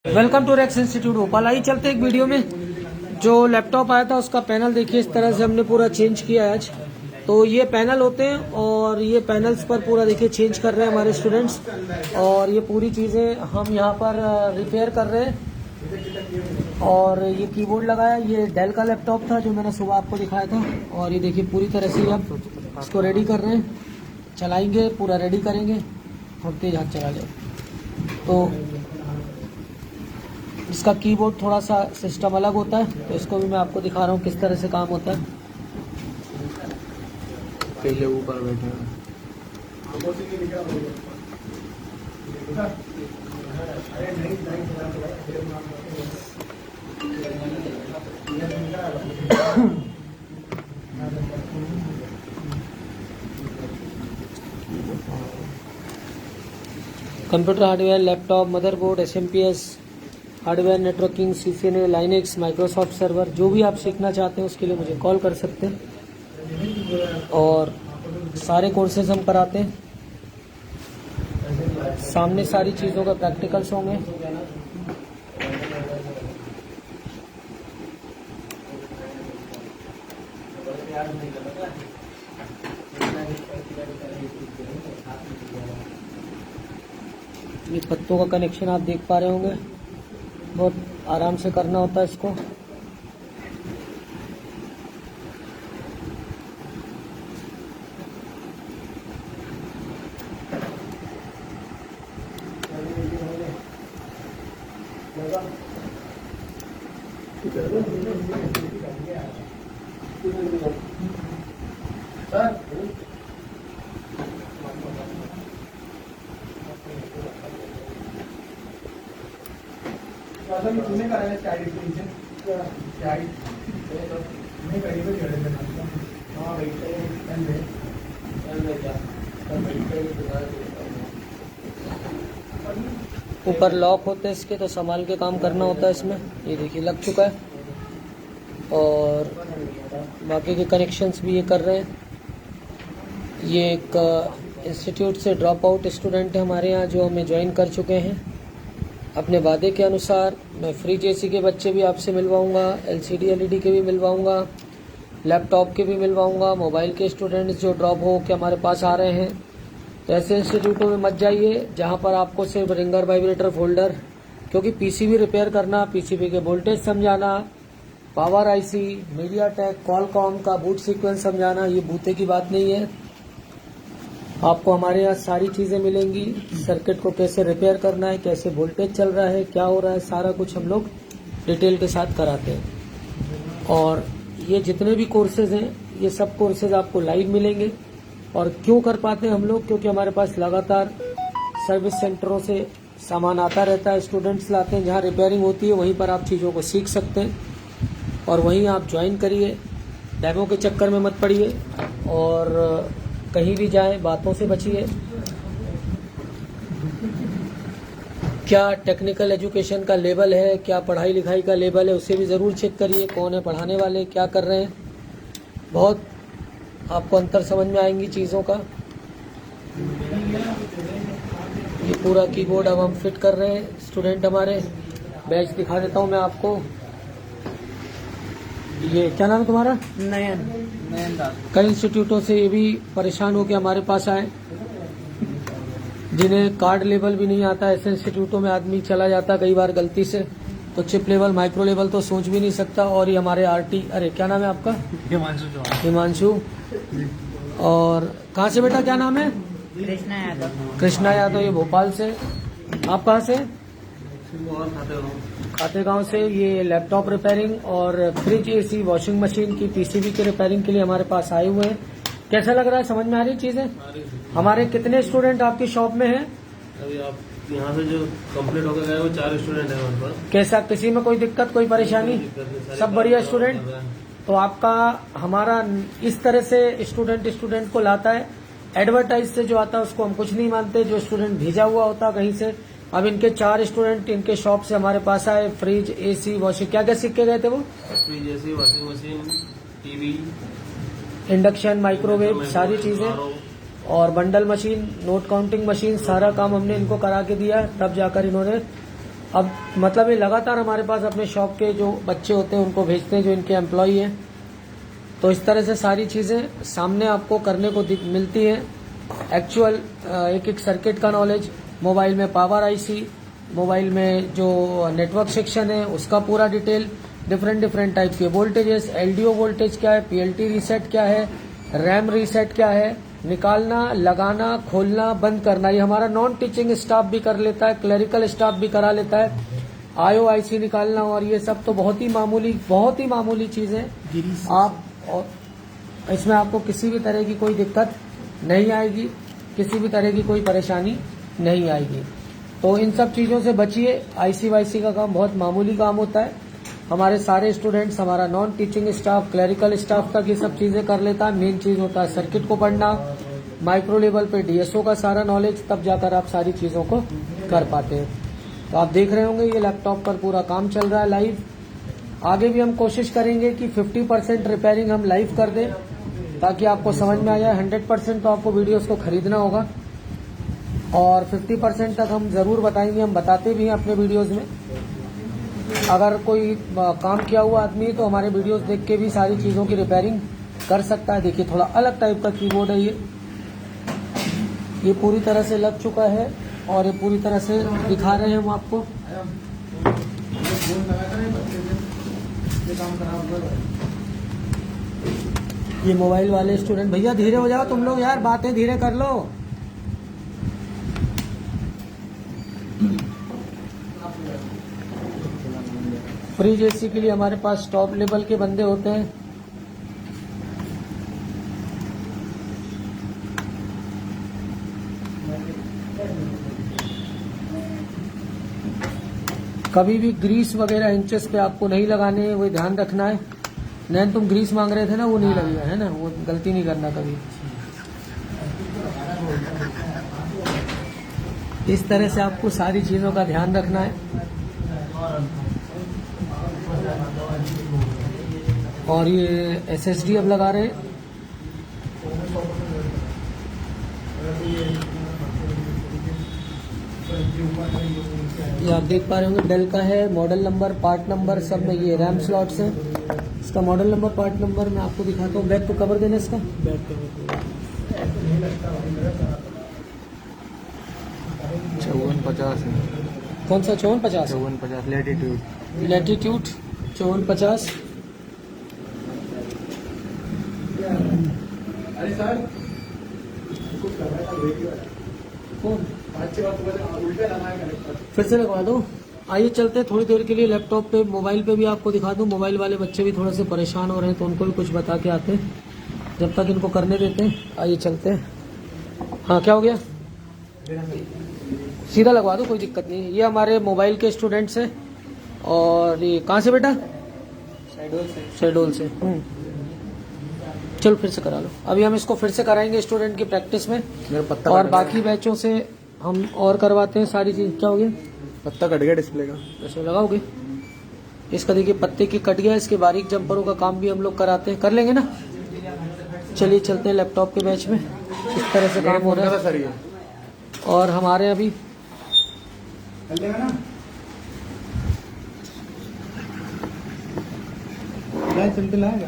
Welcome to Rex institute Bhopal. आइए चलते एक वीडियो में। जो लैपटॉप आया था उसका पैनल देखिए, इस तरह से हमने पूरा चेंज किया है आज। तो ये पैनल होते हैं और ये पैनल्स पर पूरा देखिए चेंज कर रहे हैं हमारे स्टूडेंट्स, और ये पूरी चीज़ें हम यहाँ पर रिपेयर कर रहे हैं। और ये कीबोर्ड लगाया, ये डेल का लैपटॉप था जो मैंने सुबह आपको दिखाया था। और ये देखिए पूरी तरह से अब इसको रेडी कर रहे हैं, चलाएंगे, पूरा रेडी करेंगे। थोड़ा तेज हाथ चला ले। तो इसका कीबोर्ड थोड़ा सा सिस्टम अलग होता है, तो इसको भी मैं आपको दिखा रहा हूँ किस तरह से काम होता है। पहले ऊपर बैठे computer hardware, laptop, motherboard, SMPS hardware, networking, CCNA, Linux, Microsoft server, जो भी आप सीखना चाहते हैं उसके लिए मुझे कॉल कर सकते हैं। और सारे कोर्सेज हम कराते हैं, सामने सारी चीज़ों का प्रैक्टिकल्स होंगे। ये पत्तों का कनेक्शन आप देख पा रहे होंगे, बहुत आराम से करना होता है इसको। ऊपर लॉक होते हैं इसके, तो संभाल के काम करना होता है इसमें। ये देखिए लग चुका है, और बाकी के कनेक्शंस भी ये कर रहे हैं। ये एक इंस्टीट्यूट से ड्रॉप आउट स्टूडेंट है हमारे यहाँ, जो हमें ज्वाइन कर चुके हैं। अपने वादे के अनुसार मैं फ्रिज AC के बच्चे भी आपसे मिलवाऊंगा, LCD LED के भी मिलवाऊंगा, लैपटॉप के भी मिलवाऊंगा। मोबाइल के स्टूडेंट्स जो ड्रॉप हो के हमारे पास आ रहे हैं, तो ऐसे इंस्टीट्यूटों में मत जाइए जहां पर आपको सिर्फ रिंगर, वाइब्रेटर, फोल्डर, क्योंकि PCB रिपेयर करना, PCB के वोल्टेज समझाना, पावर IC, मीडियाटेक, कॉलकॉम का बूट सीक्वेंस समझाना, ये बूते की बात नहीं है। आपको हमारे यहाँ सारी चीज़ें मिलेंगी। सर्किट को कैसे रिपेयर करना है, कैसे वोल्टेज चल रहा है, क्या हो रहा है, सारा कुछ हम लोग डिटेल के साथ कराते हैं। और ये जितने भी कोर्सेज हैं, ये सब कोर्सेज आपको लाइव मिलेंगे। और क्यों कर पाते हैं हम लोग? क्योंकि हमारे पास लगातार सर्विस सेंटरों से सामान आता रहता है, स्टूडेंट्स लाते हैं। जहाँ रिपेयरिंग होती है वहीं पर आप चीज़ों को सीख सकते हैं, और वहीं आप ज्वाइन करिए। डेमो के चक्कर में मत पड़िए, और कहीं भी जाएं बातों से बचिए। क्या टेक्निकल एजुकेशन का लेवल है, क्या पढ़ाई लिखाई का लेवल है, उसे भी ज़रूर चेक करिए। कौन है पढ़ाने वाले, क्या कर रहे हैं, बहुत आपको अंतर समझ में आएंगी चीज़ों का। ये पूरा कीबोर्ड अब हम फिट कर रहे हैं स्टूडेंट हमारे। बैच दिखा देता हूँ मैं आपको। ये क्या नाम है तुम्हारा? नयन दास। कई इंस्टीट्यूटों से ये भी परेशान होकर हमारे पास आए, जिन्हें कार्ड लेवल भी नहीं आता। ऐसे इंस्टीट्यूटों में आदमी चला जाता कई बार गलती से, तो चिप लेवल, माइक्रो लेवल तो सोच भी नहीं सकता। और ये हमारे RT, अरे क्या नाम है आपका? हिमांशु। और कहाँ से बेटा, क्या नाम है? कृष्णा यादव। ये भोपाल से। आप कहाँ से? खातेगांव से। ये लैपटॉप रिपेयरिंग और फ्रिज AC, वॉशिंग मशीन की PCB के रिपेयरिंग के लिए हमारे पास आए हुए हैं। कैसा लग रहा है, समझ में आ रही चीजें? हमारे कितने स्टूडेंट आपकी शॉप में हैं? अभी आप यहाँ से जो कंप्लीट होकर गए वो 4 स्टूडेंट हैं हमारे पास। कैसा, किसी में कोई दिक्कत, कोई परेशानी? सब बढ़िया स्टूडेंट। तो आपका हमारा इस तरह से स्टूडेंट को लाता है। एडवर्टाइज से जो आता है उसको हम कुछ नहीं मानते, जो स्टूडेंट भेजा हुआ होता कहीं से। अब इनके 4 स्टूडेंट इनके शॉप से हमारे पास आए। फ्रिज AC, वॉशिंग, क्या क्या सीख के गए थे वो? Fridge AC, washing machine, TV, induction, microwave, सारी चीजें। और bundle machine, note counting machine, सारा काम हमने इनको करा के दिया, तब जाकर इन्होंने अब मतलब ये लगातार हमारे पास अपने शॉप के जो बच्चे होते हैं उनको भेजते हैं, जो इनके एम्प्लॉई हैं। तो इस तरह से सारी चीज़ें सामने आपको करने को मिलती हैं। एक्चुअल एक एक सर्किट का नॉलेज, मोबाइल में पावर आईसी, मोबाइल में जो नेटवर्क सेक्शन है उसका पूरा डिटेल, डिफरेंट टाइप के वोल्टेजेस, एलडीओ वोल्टेज क्या है, पीएलटी रीसेट क्या है, रैम रीसेट क्या है, निकालना, लगाना, खोलना, बंद करना, ये हमारा नॉन टीचिंग स्टाफ भी कर लेता है, क्लरिकल स्टाफ भी करा लेता है। आईओ आईसी निकालना और ये सब तो बहुत ही मामूली चीजें। आप और इसमें आपको किसी भी तरह की कोई दिक्कत नहीं आएगी, किसी भी तरह की कोई परेशानी नहीं आएगी। तो इन सब चीज़ों से बचिए। आईसी वाईसी का काम बहुत मामूली काम होता है। हमारे सारे स्टूडेंट्स, हमारा non teaching staff, clerical staff तक ये सब चीज़ें कर लेता है। मेन चीज़ होता है सर्किट को पढ़ना, माइक्रो लेवल पे डीएसओ का सारा नॉलेज, तब जाकर आप सारी चीज़ों को कर पाते हैं। तो आप देख रहे होंगे ये लैपटॉप पर पूरा काम चल रहा है लाइव। आगे भी हम कोशिश करेंगे कि 50% रिपेयरिंग हम लाइव कर दें ताकि आपको समझ में आ जाए। 100% तो आपको वीडियोस को खरीदना होगा और 50% तक हम जरूर बताएंगे। हम बताते भी हैं अपने वीडियोस में। अगर कोई काम किया हुआ आदमी तो हमारे वीडियोस देख के भी सारी चीज़ों की रिपेयरिंग कर सकता है। देखिए थोड़ा अलग टाइप का कीबोर्ड है ये पूरी तरह से लग चुका है और ये पूरी तरह से दिखा रहे हैं हम आपको। ये मोबाइल वाले स्टूडेंट, भैया धीरे हो जाओ तुम लोग यार, बातें धीरे कर लो। फ्रिज एसी के लिए हमारे पास टॉप लेवल के बंदे होते हैं। कभी भी ग्रीस वगैरह इंचेस पे आपको नहीं लगाने, वो ध्यान रखना है। नहीं तुम ग्रीस मांग रहे थे ना, वो नहीं लगेगा, है ना, वो गलती नहीं करना कभी। इस तरह से आपको सारी चीजों का ध्यान रखना है। और ये एसएसडी अब लगा रहे हैं। ये आप देख पा रहे होंगे डेल का है। मॉडल नंबर, पार्ट नंबर सब में ये रैम स्लॉट्स हैं। इसका मॉडल नंबर, पार्ट नंबर मैं आपको दिखाता हूँ। बैक को कवर देना इसका, बैक कवर 5450 है। कौन सा 5450? 5450 लैटिट्यूड। लैटिट्यूड 5450। अरे सर कौन उल्टे लगाए कनेक्टर। फिर से लगवा दो। आइए चलते हैं थोड़ी देर के लिए लैपटॉप पे, मोबाइल पे भी आपको दिखा दूं। मोबाइल वाले बच्चे भी थोड़े से परेशान हो रहे हैं तो उनको भी कुछ बता के आते हैं, जब तक इनको करने देते हैं। आइए चलते हैं। हाँ क्या हो गया, सीधा लगवा दो, कोई दिक्कत नहीं है। ये हमारे मोबाइल के स्टूडेंट्स हैं। और ये कहाँ से बेटा? शेडोल से। चलो फिर से करा लो। अभी हम इसको फिर से कराएंगे स्टूडेंट की प्रैक्टिस में, और बाकी बैचों से हम और करवाते हैं सारी चीज। क्या हो गया? पत्ता कट गया डिस्प्ले का। ऐसे लगाओगे? इसका देखिए पत्ते की कट गया। इसके बारीक जंपरों का काम भी हम लोग कराते हैं, कर लेंगे ना। चलिए चलते हैं लैपटॉप के बैच में। इस तरह से काम हो रहा है। सर ये और हमारे अभी चलेगा ना, चलते लाएगा।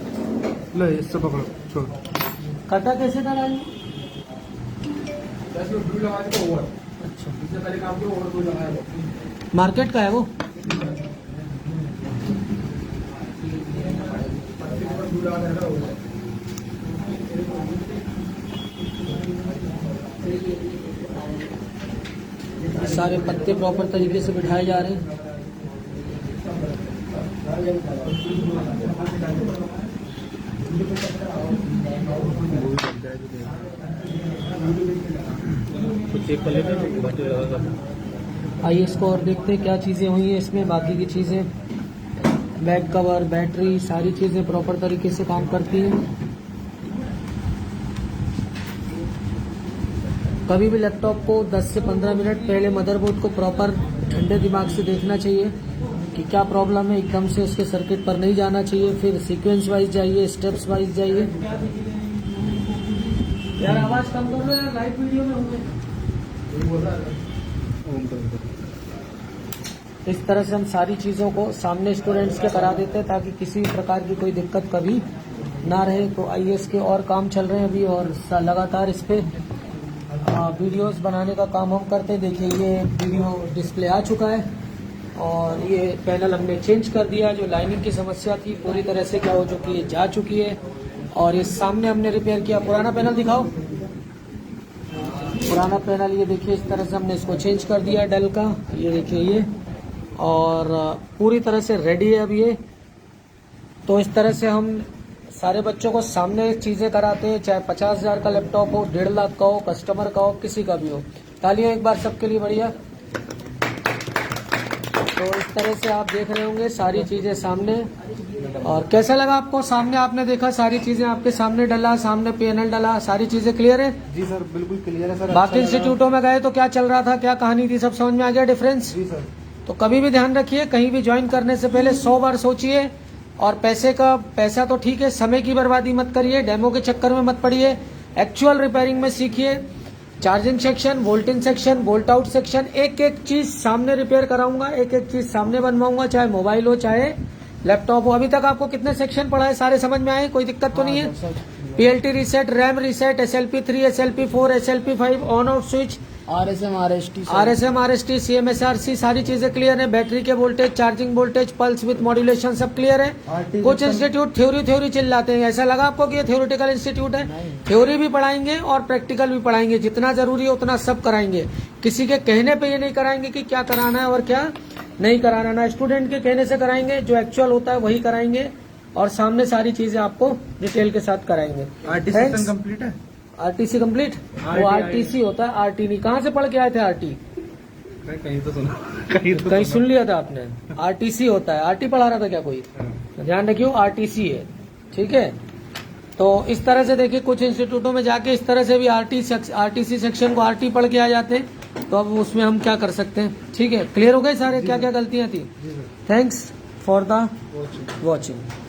लो इससे पकड़ो, छोड़। कटा कैसे था राजू? ब्लू लगा के ओवर। अच्छा, इससे पहले काम किया ओवर ब्लू लगाया। मार्केट का है वो। ब्लू लगा ओवर। सारे पत्ते प्रॉपर तरीके से बिठाए जा रहे हैं। आइए इसको और देखते हैं क्या चीज़ें हुई हैं इसमें। बाकी की चीज़ें, बैक कवर, बैटरी, सारी चीज़ें प्रॉपर तरीके से काम करती हैं। कभी भी लैपटॉप को 10 से 15 मिनट पहले मदरबोर्ड को प्रॉपर ठंडे दिमाग से देखना चाहिए कि क्या प्रॉब्लम है। एकदम से उसके सर्किट पर नहीं जाना चाहिए, फिर सीक्वेंस वाइज जाइए, स्टेप्स वाइज जाइए। यार आवाज कम कर लो यार, लाइव वीडियो में होंगे। इस तरह से हम सारी चीज़ों को सामने स्टूडेंट्स के करा देते हैं ताकि किसी भी प्रकार की कोई दिक्कत कभी ना रहे। तो आईएएस के और काम चल रहे हैं अभी और लगातार इस पे वीडियोस बनाने का काम हम करते हैं। देखिए ये वीडियो डिस्प्ले आ चुका है और ये पैनल हमने चेंज कर दिया। जो लाइनिंग की समस्या थी पूरी तरह से क्या हो चुकी है, जा चुकी है। और ये सामने हमने रिपेयर किया। पुराना पैनल दिखाओ, पुराना पैनल ये देखिए इस तरह से हमने इसको चेंज कर दिया डेल का, ये देखिए ये, और पूरी तरह से रेडी है अब ये। तो इस तरह से हम सारे बच्चों को सामने चीजें कराते हैं, चाहे 50,000 का लैपटॉप हो, 1.5 लाख का हो, कस्टमर का हो, किसी का भी हो। तालियां एक बार सबके लिए बढ़िया। तो इस तरह से आप देख रहे होंगे सारी चीजें सामने। और कैसा लगा आपको? सामने आपने देखा सारी चीजें आपके सामने डला, सामने पैनल डला, सारी चीजें क्लियर है? जी सर, बिल्कुल क्लियर है सर। बाकी इंस्टीट्यूटों में गए तो क्या चल रहा था, क्या कहानी थी, सब समझ में आ गया डिफरेंस? जी सर। तो कभी भी ध्यान रखिए, कहीं भी ज्वाइन करने से पहले 100 बार सोचिए। और पैसा तो ठीक है, समय की बर्बादी मत करिए, डेमो के चक्कर में मत पड़िए। एक्चुअल रिपेयरिंग में सीखिए। चार्जिंग सेक्शन, वोल्टिंग सेक्शन, वोल्ट आउट सेक्शन, एक एक चीज सामने रिपेयर कराऊंगा, एक एक चीज सामने बनवाऊंगा, चाहे मोबाइल हो चाहे लैपटॉप हो। अभी तक आपको कितने सेक्शन पढ़ा है, सारे समझ में आए? कोई दिक्कत तो नहीं है? PLT reset, RAM reset, SLP3, SLP4, SLP5, on out switch, RSM RST, CMSRC, सारी चीजें क्लियर है। बैटरी के voltage, charging voltage, pulse with modulation सब क्लियर है। कुछ इंस्टीट्यूट थ्योरी चिल्लाते हैं, ऐसा लगा आपको कि ये थ्योरेटिकल इंस्टीट्यूट है? थ्योरी भी पढ़ाएंगे और प्रैक्टिकल भी पढ़ाएंगे, जितना जरूरी है उतना सब कराएंगे। किसी के कहने पे ये नहीं कराएंगे कि क्या कराना है और क्या नहीं कराना, ना स्टूडेंट के कहने से कराएंगे, जो एक्चुअल होता है वही कराएंगे और सामने सारी चीजें आपको डिटेल के साथ कराएंगे। RTC कंप्लीट है? RTC complete? वो RTC होता है, RT नहीं। कहाँ से पढ़ के आए थे RT? कहीं तो सुना, कहीं सुन लिया था आपने? RTC होता है। RT पढ़ा रहा था क्या कोई? ध्यान रखियो, RTC है, ठीक है। तो इस तरह से देखिए, कुछ इंस्टीट्यूटों में जाके इस तरह से भी RTC सेक्शन को RT पढ़ के आ जाते हैं। तो अब उसमें हम क्या कर सकते हैं? ठीक है, क्लियर हो गए सारे क्या क्या गलतियां थी? Thanks for the watching.